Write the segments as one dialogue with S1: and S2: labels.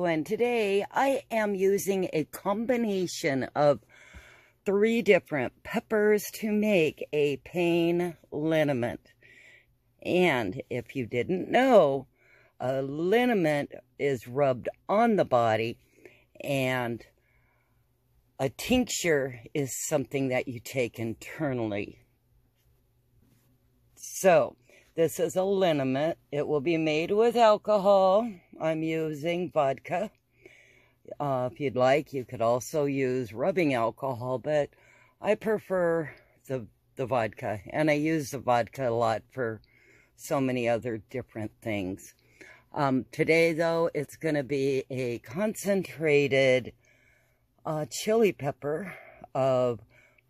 S1: and today I am using a combination of 3 different peppers to make a pain liniment. And if you didn't know, a liniment is rubbed on the body, and a tincture is something that you take internally. So, this is a liniment. It will be made with alcohol. I'm using vodka. If you'd like, you could also use rubbing alcohol, but I prefer the vodka. And I use the vodka a lot for so many other different things. Today, though, it's going to be a concentrated chili pepper of,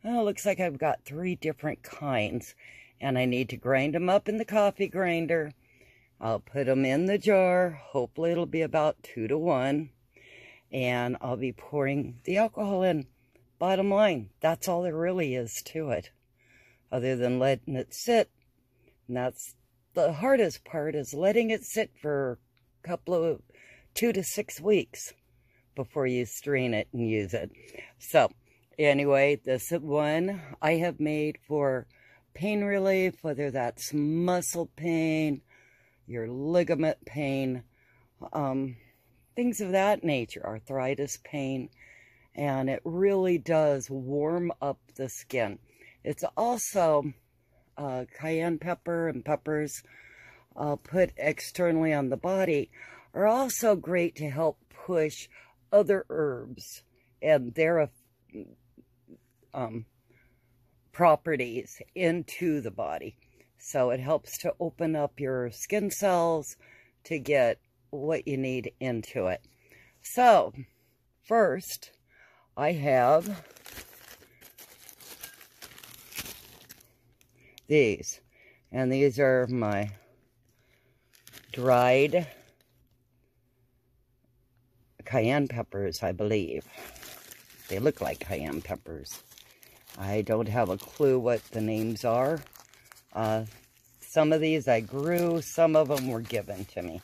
S1: well, it looks like I've got 3 different kinds. And I need to grind them up in the coffee grinder. I'll put them in the jar. Hopefully it'll be about 2 to 1. And I'll be pouring the alcohol in. Bottom line, that's all there really is to it. Other than letting it sit. And that's the hardest part, is letting it sit for a couple of 2 to 6 weeks before you strain it and use it. So, anyway, this one I have made for pain relief, whether that's muscle pain, your ligament pain, things of that nature, arthritis pain, and it really does warm up the skin. It's also cayenne pepper and peppers put externally on the body are also great to help push other herbs and their properties into the body. So it helps to open up your skin cells to get what you need into it. So first I have these, and these are my dried cayenne peppers, I believe. They look like cayenne peppers. I don't have a clue what the names are. Some of these I grew, some of them were given to me.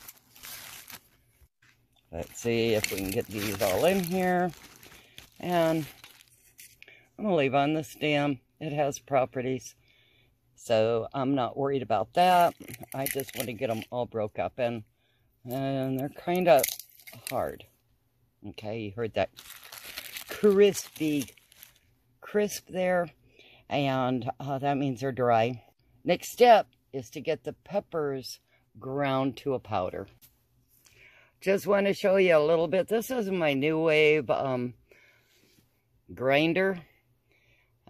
S1: Let's see if we can get these all in here. And I'm going to leave on the stem. It has properties, so I'm not worried about that. I just want to get them all broke up, and they're kind of hard. Okay, you heard that crisp there, and that means they're dry. Next step is to get the peppers ground to a powder. Just want to show you a little bit. This is my New Wave grinder.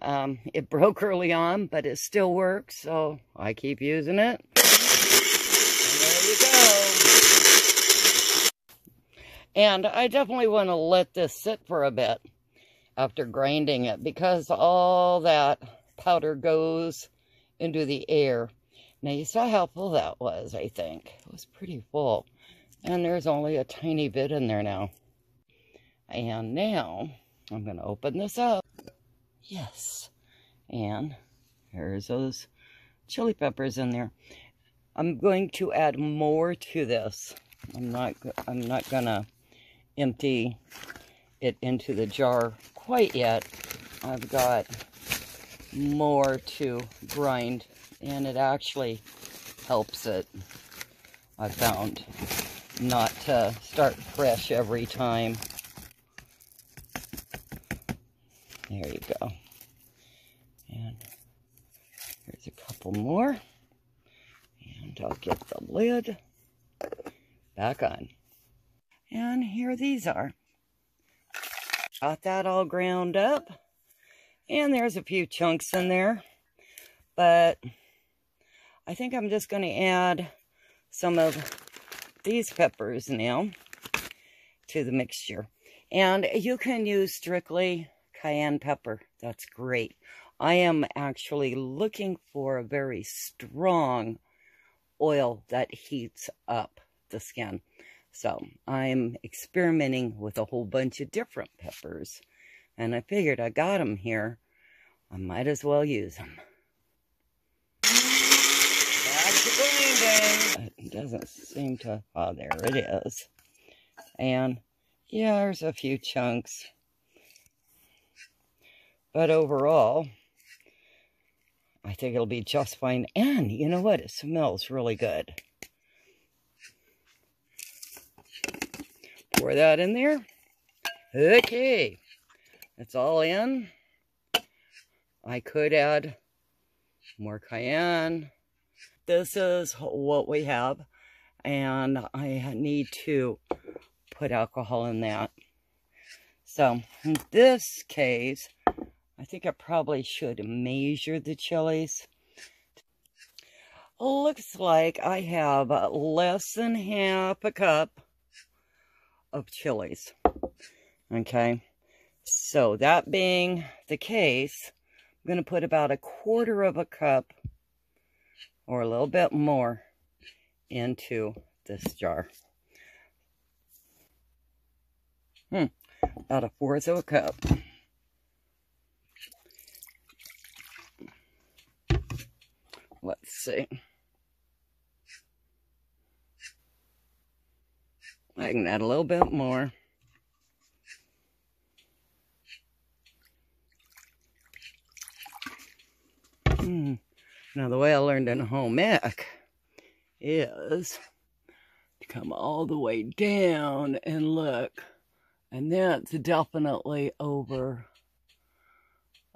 S1: It broke early on, but it still works, so I keep using it. And there you go. And I definitely want to let this sit for a bit after grinding it, because all that powder goes into the air. Now, you saw how full that was, I think. It was pretty full. And there's only a tiny bit in there now. And now, I'm going to open this up. Yes. And there's those chili peppers in there. I'm going to add more to this. I'm not going to empty it into the jar quite yet. I've got more to grind, and it actually helps it, I found, not to start fresh every time. There you go. And here's a couple more, and I'll get the lid back on. And here these are. Got that all ground up, and there's a few chunks in there, but I think I'm just going to add some of these peppers now to the mixture. And you can use strictly cayenne pepper. That's great. I am actually looking for a very strong oil that heats up the skin. So I'm experimenting with a whole bunch of different peppers, and I figured I got them here. I might as well use them. Back to grinding. It doesn't seem to, oh, there it is. And Yeah, there's a few chunks. But overall, I think it'll be just fine. And you know what? It smells really good. Pour that in there. Okay. It's all in. I could add more cayenne. This is what we have. And I need to put alcohol in that. So in this case, I think I probably should measure the chilies. Looks like I have less than half a cup of chilies. Okay, so that being the case, I'm going to put about 1/4 of a cup or a little bit more into this jar. About 1/4 of a cup. Let's see. I can add a little bit more. Now, the way I learned in home ec is to come all the way down and look. And that's definitely over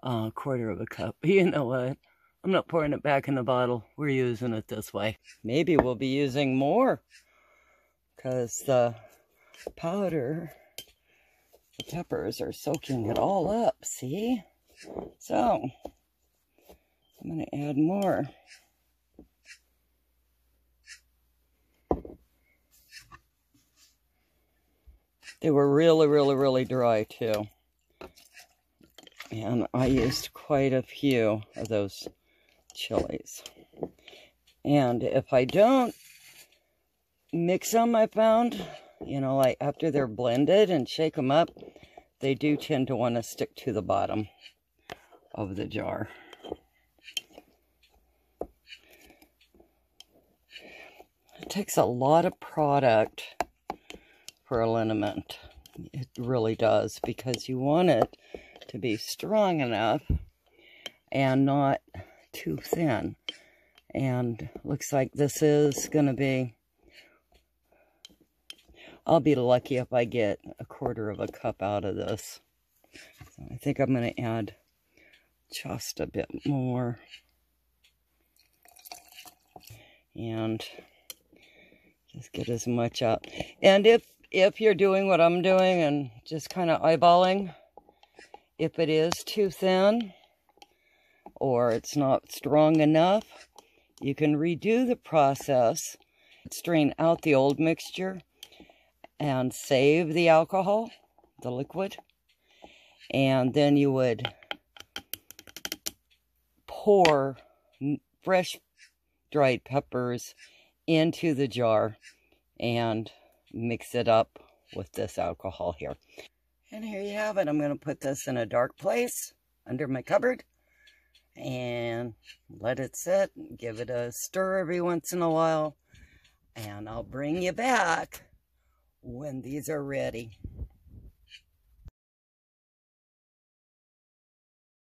S1: 1/4 of a cup. You know what? I'm not pouring it back in the bottle. We're using it this way. Maybe we'll be using more because the powder, the peppers are soaking it all up, see? So, I'm going to add more. They were really, really, really dry too. And I used quite a few of those chilies. And if I don't mix them, I found, you know, like after they're blended and shake them up, they do tend to want to stick to the bottom of the jar. It takes a lot of product for a liniment. It really does, because you want it to be strong enough and not too thin. And looks like this is going to be, I'll be lucky if I get 1/4 of a cup out of this. So I think I'm going to add just a bit more. And just get as much out. And if you're doing what I'm doing and just kind of eyeballing, if it is too thin or it's not strong enough, you can redo the process, strain out the old mixture, and save the alcohol, the liquid, and then you would pour fresh dried peppers into the jar and mix it up with this alcohol here. And here you have it. I'm going to put this in a dark place under my cupboard and let it sit. Give it a stir every once in a while. And I'll bring you back when these are ready.